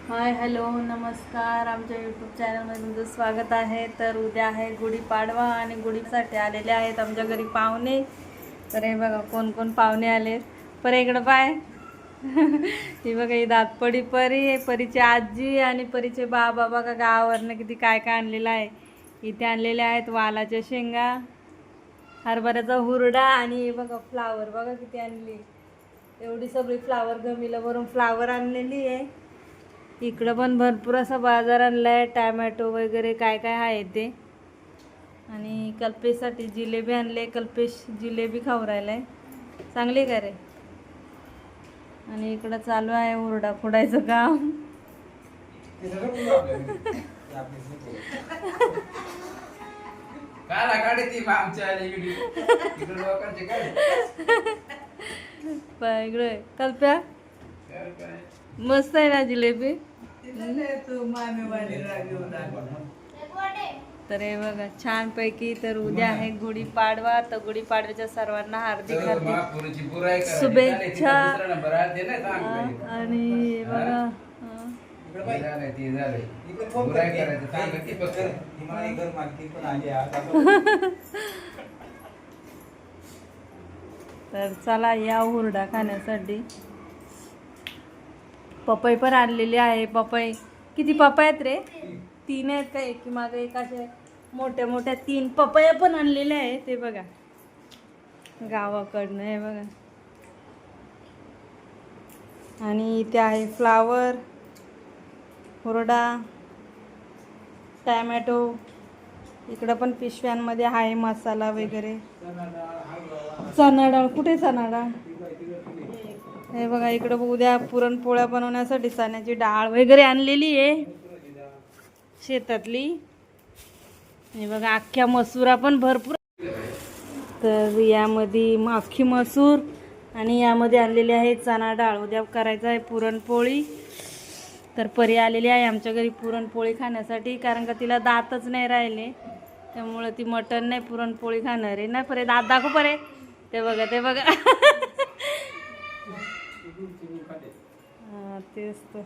Hi hello नमस्कार, आमच्या YouTube चॅनलमध्ये तुमचं स्वागत आहे. तर उद्या आहे गुढीपाडवा आणि गुढीसाठी आलेले आहेत आमच्या घरी पाहुणे. तर हे बघा कोण कोण पाहुणे आले. पर इकडं पाय ही बघा ही दातपडी परी, परीची आजी आणि परीचे बाबा बघा गावावरनं किती काय काय आणलेलं आहे. इथे आणलेले आहेत वालाच्या शेंगा, हरभऱ्याचा हुरडा आणि हे बघा फ्लावर बघा किती आणली. एवढी सगळी फ्लावर गमीला भरून फ्लावर आणलेली आहे. इकडं पण भरपूर असा बाजार आणलाय, टॅमॅटो वगैरे काय काय आहे ते. आणि कल्पेशसाठी जिलेबी आणले, कल्पेश जिलेबी खाऊ राहिलाय, चांगली का रे. आणि इकडं चालू आहे हुरडा फोडायचं काम. इकडे कल्प्या मस्त आहे ना जिलेबी. तर हे बघा छान पैकी. तर उद्या आहे गुढीपाडवा, तर गुढीपाडव्याच्या सर्वांना हार्दिक हार्दिक शुभेच्छा. आणि बघा तर चला या हुरडा खाण्यासाठी. पपई पण आणलेली आहे. पपई किती पपई आहेत रे? 3 आहेत का? एकी मागे एक असे मोठ्या मोठ्या 3 पपया पण आणलेल्या आहेत. ते बघा गावाकडनं हे बघा. आणि इथे आहे फ्लावर, हुरडा, टॅमॅटो. इकडं पण पिशव्यांमध्ये आहे मसाला वगैरे. चणा डाळ कुठे? चणा डाळ हे बघा. इकडं उद्या पुरणपोळ्या बनवण्यासाठी चण्याची डाळ वगैरे आणलेली आहे शेतातली. हे बघा अख्ख्या मसुरा पण भरपूर. तर यामध्ये अख्खी मसूर आणि यामध्ये आणलेली आहे चणा डाळ. उद्या करायचं आहे पुरणपोळी. तर परी आलेली आहे आमच्या घरी पुरणपोळी खाण्यासाठी, कारण का तिला दातच नाही राहिले, त्यामुळं ती मटण नाही पुरणपोळी खाणार आहे. नाही परे दात दाखव परे. ते बघा ते बघा. हा तेच तर.